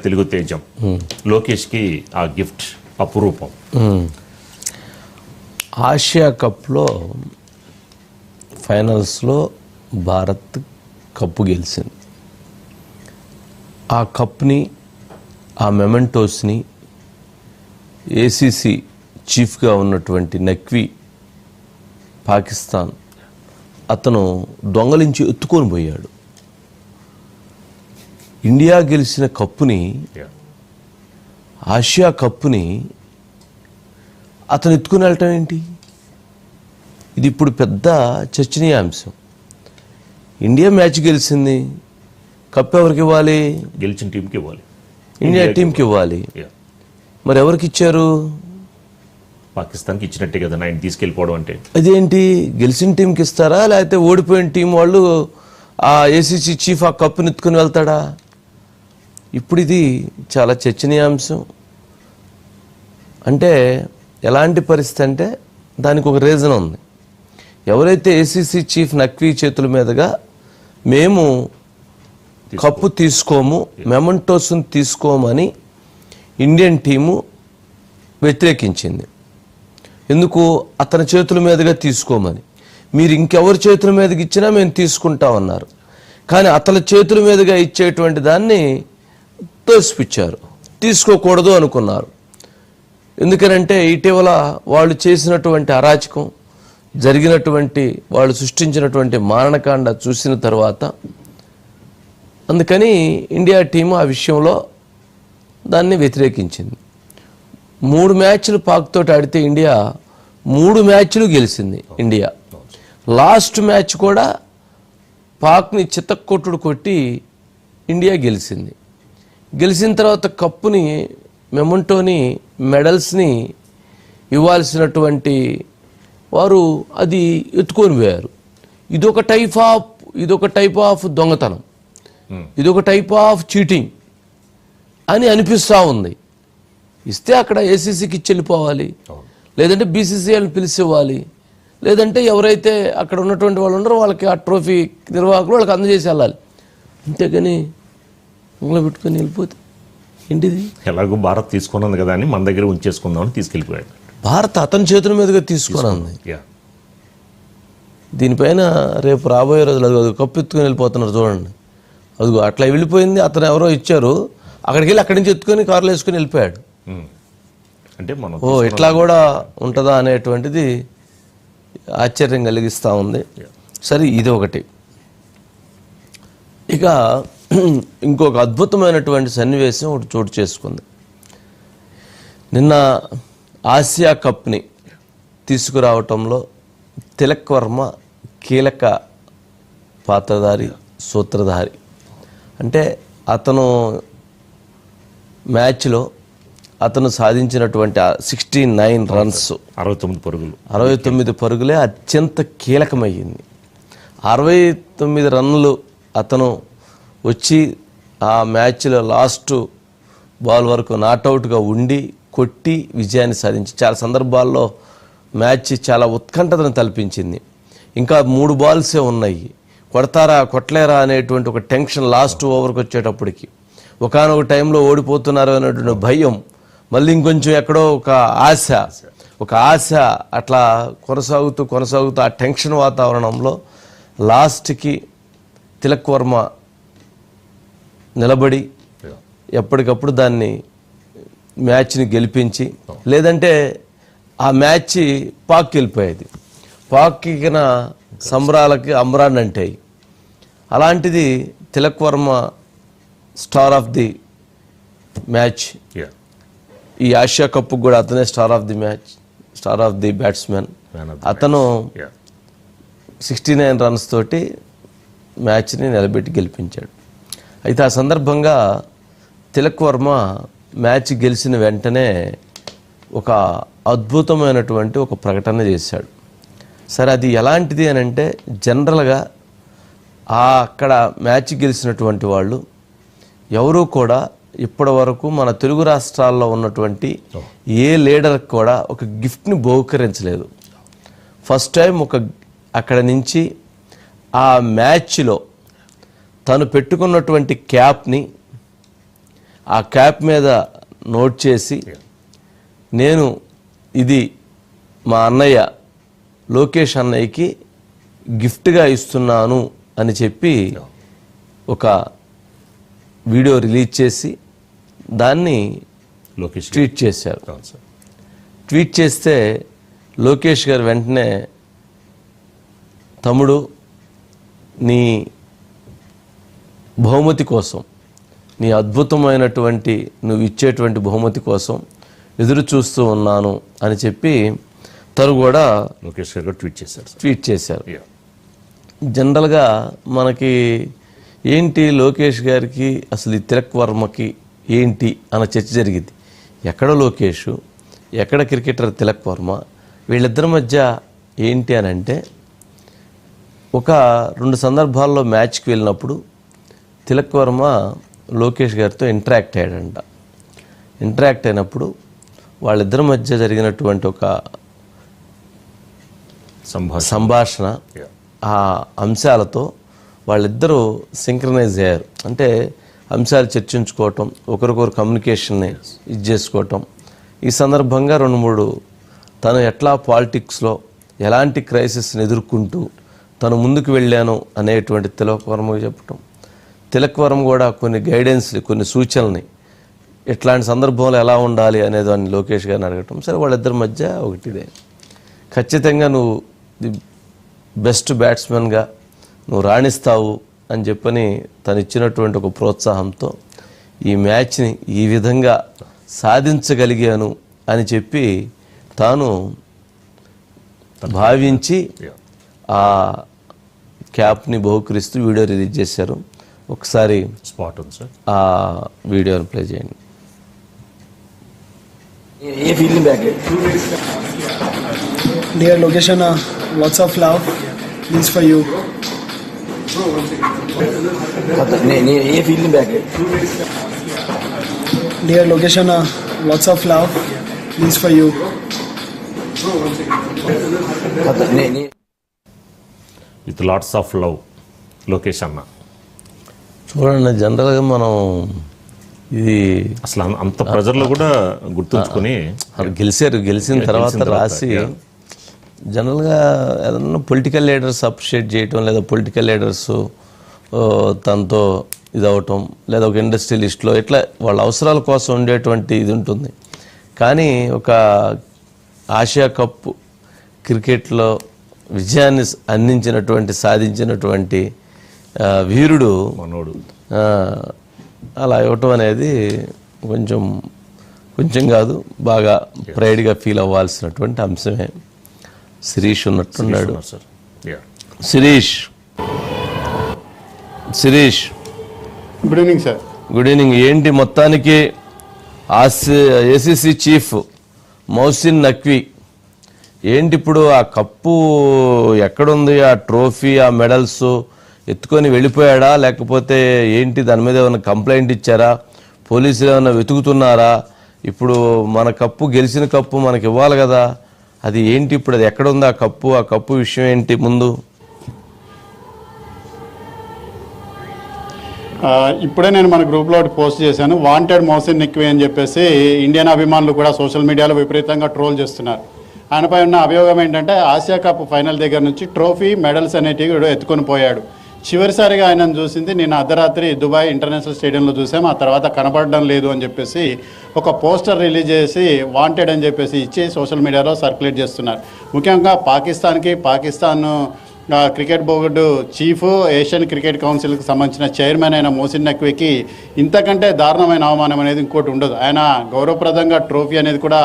తెలుగు తేజం లోకేష్కి ఆ గిఫ్ట్ అపురూపం. ఆసియా కప్లో ఫైనల్స్లో భారత్ కప్పు గెలిచింది. ఆ కప్ని, ఆ మెమెంటోస్ని ఏసీసీ చీఫ్గా ఉన్నటువంటి నఖ్వీ పాకిస్తాన్ అతను దొంగలించి ఎత్తుకొని పోయాడు. ఇండియా గెలిచిన కప్పుని, ఆసియా కప్పుని అతను ఎత్తుకుని వెళ్ళటం ఏంటి? ఇది ఇప్పుడు పెద్ద చర్చనీయాంశం. ఇండియా మ్యాచ్ గెలిచింది, కప్పు ఎవరికి ఇవ్వాలి? గెలిచిన టీంకి ఇవ్వాలి, ఇండియా టీంకి ఇవ్వాలి. మరి ఎవరికి ఇచ్చారు? పాకిస్తాన్కి ఇచ్చినట్టే కదా ఆయన తీసుకెళ్ళిపోవడం అంటే. అదేంటి, గెలిచిన టీంకి ఇస్తారా, లేకపోతే ఓడిపోయిన టీం వాళ్ళు ఆ ఏసీసీ చీఫ్ ఆ కప్పుని ఎత్తుకుని వెళ్తాడా? ఇప్పుడు ఇది చాలా చర్చనీయాంశం. అంటే ఎలాంటి పరిస్థితి అంటే దానికి ఒక రీజన్ ఉంది. ఎవరైతే ఏసీసీ చీఫ్ నఖ్వీ చేతుల మీదుగా మేము కప్పు తీసుకోము, మెమెంటోస్ని తీసుకోమని ఇండియన్ టీము వ్యతిరేకించింది. ఎందుకు? అతని చేతుల మీదుగా తీసుకోమని. మీరు ఇంకెవరి చేతుల మీదకి ఇచ్చినా మేము తీసుకుంటామన్నారు. కానీ అతని చేతుల మీదుగా ఇచ్చేటువంటి దాన్ని తోసిపుచ్చారు, తీసుకోకూడదు అనుకున్నారు. ఎందుకనంటే ఇటీవల వాళ్ళు చేసినటువంటి అరాచకం, జరిగినటువంటి వాళ్ళు సృష్టించినటువంటి మారణకాండ చూసిన తర్వాత అందుకని ఇండియా టీము ఆ విషయంలో దాన్ని వ్యతిరేకించింది. 3 మ్యాచ్లు పాక్తో ఆడితే ఇండియా 3 మ్యాచ్లు గెలిచింది. ఇండియా లాస్ట్ మ్యాచ్ కూడా పాక్ని చిత్తకొట్టుడు కొట్టి ఇండియా గెలిచింది. గెలిచిన తర్వాత కప్పుని, మెమెంటోని, మెడల్స్ని ఇవ్వాల్సినటువంటి వారు అది ఎత్తుకొని పోయారు. ఇదొక టైప్ ఆఫ్ దొంగతనం, ఇదొక టైప్ ఆఫ్ చీటింగ్ అని అనిపిస్తూ ఉంది. ఇస్తే అక్కడ ఏసీసీకి ఇచ్చి వెళ్ళిపోవాలి, లేదంటే బీసీసీఐని పిలిచి ఇవ్వాలి, లేదంటే ఎవరైతే అక్కడ ఉన్నటువంటి వాళ్ళు ఉన్నారో వాళ్ళకి ఆ ట్రోఫీ నిర్వాహకులు వాళ్ళకి అందజేసి వెళ్ళాలి. అంతేగాని ఇంట్లో పెట్టుకొని వెళ్ళిపోతే ఏంటిది? ఎలాగో భారత్ తీసుకున్నది కదా అని మన దగ్గర ఉంచేసుకుందామని తీసుకెళ్ళిపోయాడు. భారత్ అతని చేతుల మీదుగా తీసుకున్నది. దీనిపైన రేపు రాబోయే రోజులు అది కప్పు ఎత్తుకొని వెళ్ళిపోతున్నారు చూడండి. అదిగో అట్లా వెళ్ళిపోయింది. అతను ఎవరో ఇచ్చారు, అక్కడికి వెళ్ళి అక్కడి నుంచి ఎత్తుకొని కారులో వేసుకొని వెళ్ళిపోయాడు. అంటే మనం ఇట్లా కూడా ఉంటుందా అనేటువంటిది ఆశ్చర్యం కలిగిస్తూ ఉంది. సరే, ఇది ఒకటి. ఇక ఇంకొక అద్భుతమైనటువంటి సన్నివేశం ఒకటి చోటు చేసుకుంది. నిన్న ఆసియా కప్ని తీసుకురావటంలో తిలక్ వర్మ కీలక పాత్రధారి, సూత్రధారి. అంటే అతను మ్యాచ్లో అతను సాధించినటువంటి 69 రన్స్, 69 పరుగులే అత్యంత కీలకమయ్యింది. 69 రన్నులు అతను వచ్చి ఆ మ్యాచ్లో లాస్ట్ బాల్ వరకు నాట్అవుట్గా ఉండి కొట్టి విజయాన్ని సాధించి, చాలా సందర్భాల్లో మ్యాచ్ చాలా ఉత్కంఠతను తలపించింది. ఇంకా 3 బాల్సే ఉన్నాయి, కొడతారా కొట్టలేరా అనేటువంటి ఒక టెన్షన్ లాస్ట్ ఓవర్కి వచ్చేటప్పటికి. ఒకనొక టైంలో ఓడిపోతున్నారు అనేటువంటి భయం, మళ్ళీ ఇంకొంచెం ఎక్కడో ఒక ఆశ అట్లా కొనసాగుతూ ఆ టెన్షన్ వాతావరణంలో లాస్ట్కి తిలక్ వర్మ నిలబడి ఎప్పటికప్పుడు దాన్ని మ్యాచ్ని గెలిపించి, లేదంటే ఆ మ్యాచ్ పాక్కి వెళ్ళిపోయేది. పాక్కిన సంబరాలకి అమ్రాన్ అంటే అలాంటిది Tilak Varma star of the match. ఈ ఆసియా కప్కు కూడా అతనే star of the match, star of the batsmen. అతను 69 రన్స్ తోటి మ్యాచ్ని నిలబెట్టి గెలిపించాడు. అయితే ఆ సందర్భంగా తిలక్ వర్మ మ్యాచ్ గెలిచిన వెంటనే ఒక అద్భుతమైనటువంటి ఒక ప్రకటన చేశాడు. సరే, అది ఎలాంటిది అని అంటే, జనరల్గా అక్కడ మ్యాచ్ గెలిచినటువంటి వాళ్ళు ఎవరూ కూడా ఇప్పటి వరకు మన తెలుగు రాష్ట్రాల్లో ఉన్నటువంటి ఏ లీడర్ కూడా ఒక గిఫ్ట్ని బహుకరించలేదు. ఫస్ట్ టైం అక్కడ నుంచి ఆ మ్యాచ్లో తను పెట్టుకున్నటువంటి క్యాప్ని ఆ క్యాప్ మీద నోట్ చేసి నేను ఇది మా అన్నయ్య లోకేష్ అన్నయ్యకి గిఫ్ట్గా ఇస్తున్నాను అని చెప్పి ఒక వీడియో రిలీజ్ చేసి దాన్ని లోకేష్ ట్వీట్ చేశారు. అవును సార్. ట్వీట్ చేస్తే లోకేష్ గారు వెంటనే తమ్ముడు నీ బహుమతి కోసం, నీ అద్భుతమైనటువంటి నువ్వు ఇచ్చేటువంటి బహుమతి కోసం ఎదురు చూస్తూ ఉన్నాను అని చెప్పి తను కూడా లోకేష్ గారు ట్వీట్ చేశారు సార్. ట్వీట్ చేశారు. Yeah. జనరల్గా మనకి ఏంటి లోకేష్ గారికి అసలు ఈ తిలక్ వర్మకి ఏంటి అన్న చర్చ జరిగింది. ఎక్కడ లోకేష్, ఎక్కడ క్రికెటర్ తిలక్ వర్మ, వీళ్ళిద్దరి మధ్య ఏంటి అని అంటే ఒక 2 సందర్భాల్లో మ్యాచ్కి వెళ్ళినప్పుడు తిలక్ వర్మ లోకేష్ గారితో ఇంటరాక్ట్ అయ్యాడంట. ఇంటరాక్ట్ అయినప్పుడు వాళ్ళిద్దరి మధ్య జరిగినటువంటి ఒక సంభాషణ, ఆ అంశాలతో వాళ్ళిద్దరూ సింక్రనైజ్ అయ్యారు. అంటే అంశాలు చర్చించుకోవటం, ఒకరికొకరు కమ్యూనికేషన్ని ఇది చేసుకోవటం. ఈ సందర్భంగా 2-3 తను ఎట్లా పాలిటిక్స్లో ఎలాంటి క్రైసిస్ని ఎదుర్కొంటూ తను ముందుకు వెళ్ళాను అనేటువంటి తిలక్ వర్మకు చెప్పటం, తిలక్ వర్మ కూడా కొన్ని గైడెన్స్ని, కొన్ని సూచనల్ని ఇట్లాంటి సందర్భంలో ఎలా ఉండాలి అనేది అని లోకేష్ గారిని అడగటం. సరే వాళ్ళిద్దరి మధ్య ఒకటిదే, ఖచ్చితంగా నువ్వు ది బెస్ట్ బ్యాట్స్మెన్గా నువ్వు రాణిస్తావు అని చెప్పని తను ఇచ్చినటువంటి ఒక ప్రోత్సాహంతో ఈ మ్యాచ్ని ఈ విధంగా సాధించగలిగాను అని చెప్పి తాను భావించి ఆ క్యాప్ని బహుకరిస్తూ వీడియో రిలీజ్ చేశారు. ఒకసారి స్పాట్ ఉంది సార్, ఆ వీడియోని ప్లే చేయండి. ये फीलिंग बैक है Dear location, lots of love. This for you. नहीं ये फीलिंग बैक है Dear location, lots of love. This for you. नहीं with lots of love Lokesh అన్న. చూడండి, జనరల్గా మనం ఇది అసలు అంత ప్రెజర్లో కూడా గుర్తుంచుకొని గెలిచిన తర్వాత రాసి జనరల్గా ఏదన్నా పొలిటికల్ లీడర్స్ అప్రిషియేట్ చేయటం, లేదా పొలిటికల్ లీడర్స్ తనతో ఇదవటం, లేదా ఒక ఇండస్ట్రియలిస్ట్లో ఇట్లా వాళ్ళ అవసరాల కోసం ఉండేటువంటి ఇది ఉంటుంది. కానీ ఒక ఆసియా కప్ క్రికెట్లో విజయాన్ని సాధించినటువంటి వీరుడు మనోడు అలా ఇవ్వటం అనేది కొంచెం కాదు, బాగా ప్రైడ్గా ఫీల్ అవ్వాల్సినటువంటి అంశమే. శిరీష్ ఉన్నట్టున్నాడు. Sir. Shirish good evening sir. Good evening. ఏంటి మొత్తానికి ఏసీసీ చీఫ్ మౌసిన్ నఖ్వీ ఏంటి ఇప్పుడు ఆ కప్పు ఎక్కడుంది, ఆ ట్రోఫీ, ఆ మెడల్స్ ఎత్తుకొని వెళ్ళిపోయాడా, లేకపోతే ఏంటి, దాని మీద ఏమైనా కంప్లైంట్ ఇచ్చారా, పోలీసులు ఏమైనా వెతుకుతున్నారా? ఇప్పుడు మన కప్పు, గెలిచిన కప్పు మనకి ఇవ్వాలి కదా, అది ఏంటి ఇప్పుడు, అది ఎక్కడుంది ఆ కప్పు విషయం ఏంటి ముందు? ఇప్పుడే నేను మన గ్రూప్లో ఒకటి పోస్ట్ చేశాను, వాంటెడ్ మౌసిన్ నఖ్వీ అని చెప్పేసి ఇండియన్ అభిమానులు కూడా సోషల్ మీడియాలో విపరీతంగా ట్రోల్ చేస్తున్నారు. ఆయనపై ఉన్న అభియోగం ఏంటంటే ఆసియా కప్ ఫైనల్ దగ్గర నుంచి ట్రోఫీ, మెడల్స్ అనేటివి ఎత్తుకొని పోయాడు. చివరిసారిగా ఆయనను చూసింది నిన్న అర్ధరాత్రి దుబాయ్ ఇంటర్నేషనల్ స్టేడియంలో చూసాం. ఆ తర్వాత కనపడడం లేదు అని చెప్పేసి ఒక పోస్టర్ రిలీజ్ చేసి వాంటెడ్ అని చెప్పేసి ఇచ్చి సోషల్ మీడియాలో సర్క్యులేట్ చేస్తున్నారు. ముఖ్యంగా Pakistan cricket board chief, Asian cricket కౌన్సిల్కి సంబంధించిన చైర్మన్ అయిన మౌసిన్ నఖ్వీకి ఇంతకంటే దారుణమైన అవమానం అనేది ఇంకోటి ఉండదు. ఆయన గౌరవప్రదంగా ట్రోఫీ అనేది కూడా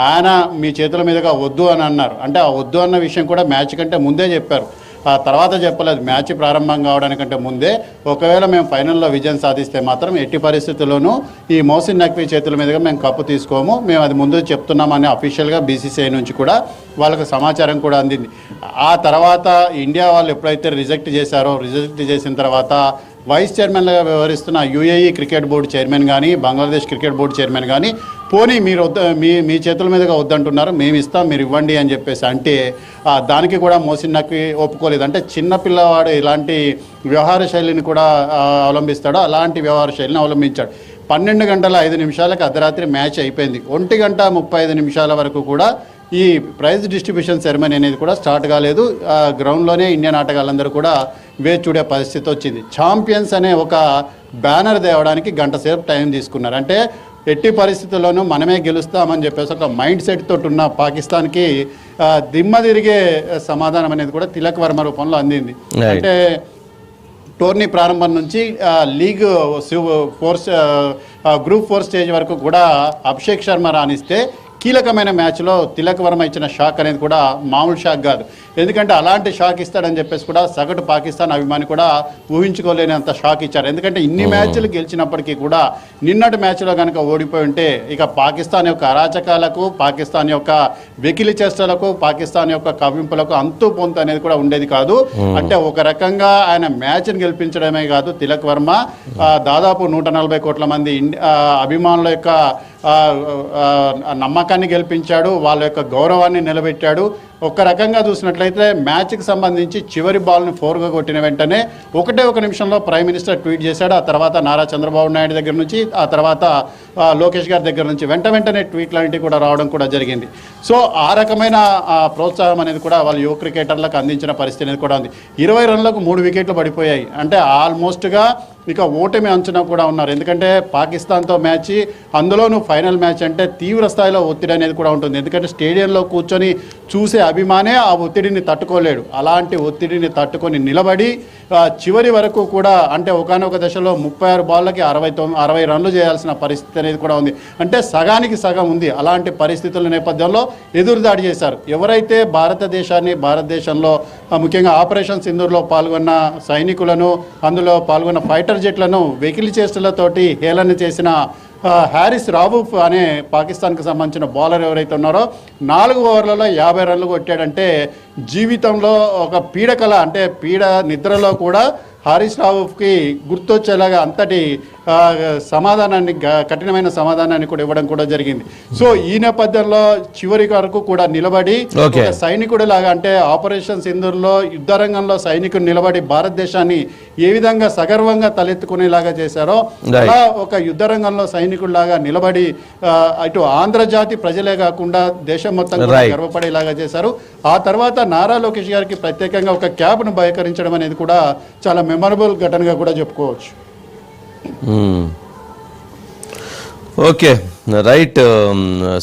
ఆయన మీ చేతుల మీదుగా వద్దు అని అన్నారు. అంటే ఆ వద్దు అన్న విషయం కూడా మ్యాచ్ కంటే ముందే చెప్పారు, ఆ తర్వాత చెప్పలేదు. మ్యాచ్ ప్రారంభం కావడానికంటే ముందే ఒకవేళ మేము ఫైనల్లో విజయం సాధిస్తే మాత్రం ఎట్టి పరిస్థితుల్లోనూ ఈ మౌసిన్ నఖ్వీ చేతుల మీదుగా మేము కప్పు తీసుకోము, మేము అది ముందు చెప్తున్నామని అఫీషియల్గా బీసీసీఐ నుంచి కూడా వాళ్ళకు సమాచారం కూడా అందింది. ఆ తర్వాత ఇండియా వాళ్ళు ఎప్పుడైతే రిజెక్ట్ చేసిన తర్వాత వైస్ చైర్మన్గా వ్యవహరిస్తున్న యూఏఈ క్రికెట్ బోర్డు చైర్మన్ కానీ, బంగ్లాదేశ్ క్రికెట్ బోర్డు చైర్మన్ కానీ పోనీ మీరు మీ చేతుల మీదుగా వద్దంటున్నారు, మేము ఇస్తాం, మీరు ఇవ్వండి అని చెప్పేసి అంటే దానికి కూడా మౌసిన్ నఖ్వీ ఒప్పుకోలేదు. అంటే చిన్నపిల్లవాడు ఇలాంటి వ్యవహార శైలిని కూడా అవలంబిస్తాడో అలాంటి వ్యవహార శైలిని అవలంబించాడు. 12:05 అర్ధరాత్రి మ్యాచ్ అయిపోయింది. 1:35 వరకు కూడా ఈ ప్రైజ్ డిస్ట్రిబ్యూషన్ సెరమనీ అనేది కూడా స్టార్ట్ కాలేదు. గ్రౌండ్లోనే ఇండియన్ ఆటగాళ్ళందరూ కూడా వేచి చూడే పరిస్థితి వచ్చింది. ఛాంపియన్స్ అనే ఒక బ్యానర్ తేవడానికి గంట సేపు టైం తీసుకున్నారు. అంటే ఎట్టి పరిస్థితుల్లోనూ మనమే గెలుస్తామని చెప్పేసి ఒక మైండ్ సెట్ తోటి ఉన్న పాకిస్తాన్కి దిమ్మ తిరిగే సమాధానం అనేది కూడా తిలక్ వర్మ రూపంలో అందింది. అంటే టోర్నీ ప్రారంభం నుంచి లీగ్ గ్రూప్ 4 స్టేజ్ వరకు కూడా అభిషేక్ శర్మ రాణిస్తే కీలకమైన మ్యాచ్లో తిలక్ వర్మ ఇచ్చిన షాక్ అనేది కూడా మామూలు షాక్ కాదు. ఎందుకంటే అలాంటి షాక్ ఇస్తాడని చెప్పేసి కూడా సగటు పాకిస్తాన్ అభిమాని కూడా ఊహించుకోలేనంత షాక్ ఇచ్చారు. ఎందుకంటే ఇన్ని మ్యాచ్లు గెలిచినప్పటికీ కూడా నిన్నటి మ్యాచ్లో కనుక ఓడిపోయి ఉంటే ఇక పాకిస్తాన్ యొక్క అరాచకాలకు, పాకిస్తాన్ యొక్క వెకిలి చేష్టలకు, పాకిస్తాన్ యొక్క కవ్వింపులకు అంతు పొంతు అనేది కూడా ఉండేది కాదు. అంటే ఒక రకంగా ఆయన మ్యాచ్ని గెలిపించడమే కాదు, తిలక్ వర్మ దాదాపు 140 కోట్ల మంది అభిమానుల యొక్క నమ్మకాన్ని గెలిపించాడు, వాళ్ళ యొక్క గౌరవాన్ని నిలబెట్టాడు. ఒక రకంగా చూసినట్లయితే మ్యాచ్కి సంబంధించి చివరి బాల్ని 4గా కొట్టిన వెంటనే ఒక నిమిషంలో ప్రైమ్ మినిస్టర్ ట్వీట్ చేశాడు. ఆ తర్వాత నారా చంద్రబాబు నాయుడు దగ్గర నుంచి, ఆ తర్వాత లోకేష్ గారి దగ్గర నుంచి వెంటనే ట్వీట్లు అనేవి కూడా రావడం కూడా జరిగింది. సో ఆ రకమైన ప్రోత్సాహం అనేది కూడా వాళ్ళు యువ క్రికెటర్లకు అందించిన పరిస్థితి అనేది కూడా ఉంది. 20 రన్లకు 3 వికెట్లు పడిపోయాయి. అంటే ఆల్మోస్ట్గా ఇక ఓటమి అంచనా కూడా ఉన్నారు. ఎందుకంటే పాకిస్తాన్తో మ్యాచ్, అందులోనూ ఫైనల్ మ్యాచ్ అంటే తీవ్ర స్థాయిలో ఒత్తిడి అనేది కూడా ఉంటుంది. ఎందుకంటే స్టేడియంలో కూర్చొని చూసే అభిమానే ఆ ఒత్తిడిని తట్టుకోలేడు. అలాంటి ఒత్తిడిని తట్టుకొని నిలబడి చివరి వరకు కూడా, అంటే ఒకానొక దశలో 36 బాళ్ళకి 60 రన్లు చేయాల్సిన పరిస్థితి అనేది కూడా ఉంది. అంటే సగానికి సగం ఉంది. అలాంటి పరిస్థితుల నేపథ్యంలో ఎదురుదాడి చేశారు. ఎవరైతే భారతదేశంలో ముఖ్యంగా ఆపరేషన్ సింధూర్లో పాల్గొన్న సైనికులను, అందులో పాల్గొన్న ఫైటర్ జెట్లను వెకిలి చేష్టలతోటి హేళన చేసిన హారిస్ రావుఫ్ అనే పాకిస్తాన్కి సంబంధించిన బౌలర్ ఎవరైతే ఉన్నారో 4 ఓవర్లలో 50 రన్లు కొట్టాడంటే జీవితంలో ఒక పీడకల, అంటే నిద్రలో కూడా హారిస్ రావుఫ్కి గుర్తొచ్చేలాగా అంతటి సమాధానాన్ని, కఠినమైన సమాధానాన్ని కూడా ఇవ్వడం కూడా జరిగింది. సో ఈ నేపథ్యంలో చివరి వరకు కూడా నిలబడి సైనికుడు లాగా, అంటే ఆపరేషన్ సింధూర్లో యుద్ధరంగంలో సైనికుడు నిలబడి భారతదేశాన్ని ఏ విధంగా సగర్వంగా తలెత్తుకునేలాగా చేశారో అలా ఒక యుద్ధరంగంలో సైనికుడు లాగా నిలబడి ఇటు ఆంధ్రజాతి ప్రజలే కాకుండా దేశం మొత్తం గర్వపడేలాగా చేశారు. ఆ తర్వాత నారా లోకేష్ గారికి ప్రత్యేకంగా ఒక క్యాబ్ను బహిష్కరించడం అనేది కూడా చాలా మెమరబుల్ ఘటనగా కూడా చెప్పుకోవచ్చు. Okay, right.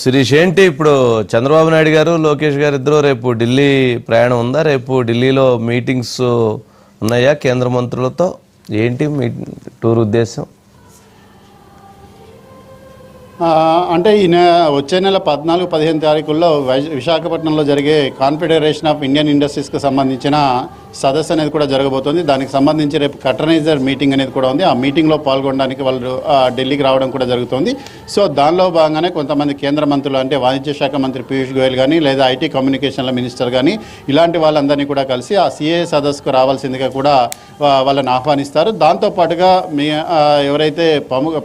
శిరీష్, ఏంటి ఇప్పుడు చంద్రబాబు నాయుడు గారు, లోకేష్ గారు ఇద్దరు రేపు ఢిల్లీ ప్రయాణం ఉందా? రేపు ఢిల్లీలో మీటింగ్స్ ఉన్నాయా కేంద్ర మంత్రులతో? ఏంటి మీ టూర్ ఉద్దేశం? అంటే వచ్చే నెల 14-15 తారీఖుల్లో విశాఖపట్నంలో జరిగే కాన్ఫెడరేషన్ ఆఫ్ ఇండియన్ ఇండస్ట్రీస్కి సంబంధించిన సదస్సు అనేది కూడా జరగబోతోంది. దానికి సంబంధించి రేపు కటర్నైజర్ మీటింగ్ అనేది కూడా ఉంది. ఆ మీటింగ్లో పాల్గొనడానికి వాళ్ళు ఢిల్లీకి రావడం కూడా జరుగుతుంది. సో దానిలో భాగంగానే కొంతమంది కేంద్ర మంత్రులు, అంటే వాణిజ్య శాఖ మంత్రి పీయూష్ గోయల్ కానీ, లేదా ఐటీ కమ్యూనికేషన్ల మినిస్టర్ కానీ, ఇలాంటి వాళ్ళందరినీ కూడా కలిసి ఆ సిఏ సదస్సుకు రావాల్సిందిగా కూడా వాళ్ళని ఆహ్వానిస్తారు. దాంతోపాటుగా ఎవరైతే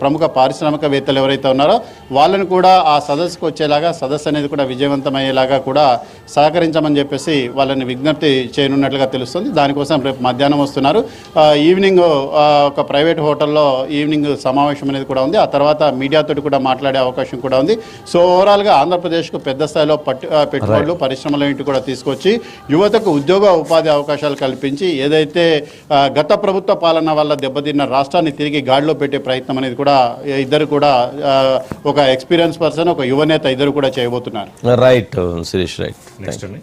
ప్రముఖ పారిశ్రామికవేత్తలు ఎవరైతే ఉన్నారో వాళ్ళని కూడా ఆ సదస్సుకు వచ్చేలాగా, సదస్సు అనేది కూడా విజయవంతమయ్యేలాగా కూడా సహకరించమని చెప్పేసి వాళ్ళని విజ్ఞప్తి చేయనున్నట్లుగా తెలుస్తుంది. దానికోసం రేపు మధ్యాహ్నం వస్తున్నారు. ఈవినింగ్ ఒక ప్రైవేట్ హోటల్లో ఈవినింగ్ సమావేశం అనేది కూడా ఉంది. ఆ తర్వాత మీడియాతో కూడా మాట్లాడే అవకాశం కూడా ఉంది. సో ఓవరాల్గా ఆంధ్రప్రదేశ్కు పెద్ద స్థాయిలో పెట్టుబడులు, పరిశ్రమలన్నింటి కూడా తీసుకొచ్చి యువతకు ఉద్యోగ ఉపాధి అవకాశాలు కల్పించి, ఏదైతే గత ప్రభుత్వ పాలన వల్ల దెబ్బతిన్న రాష్ట్రాన్ని తిరిగి గాడిలో పెట్టే ప్రయత్నం అనేది కూడా ఇద్దరు కూడా, ఒక ఎక్స్పీరియన్స్ పర్సన్, ఒక యువనేత, ఇద్దరు కూడా చేయబోతున్నారు. Right Sirish, right. నెక్స్ట్ అండి,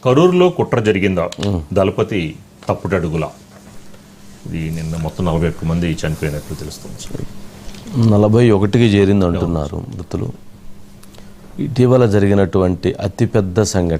కరూరులో కుట్ర జరిగిందా? దళపతి తప్పుడడుగులా? ఇది నిన్న మొత్తం 41 మంది చనిపోయినట్లు తెలుస్తుంది. 41కి చేరింది అంటున్నారు మృతులు. ఇటీవల జరిగినటువంటి అతిపెద్ద సంఘటన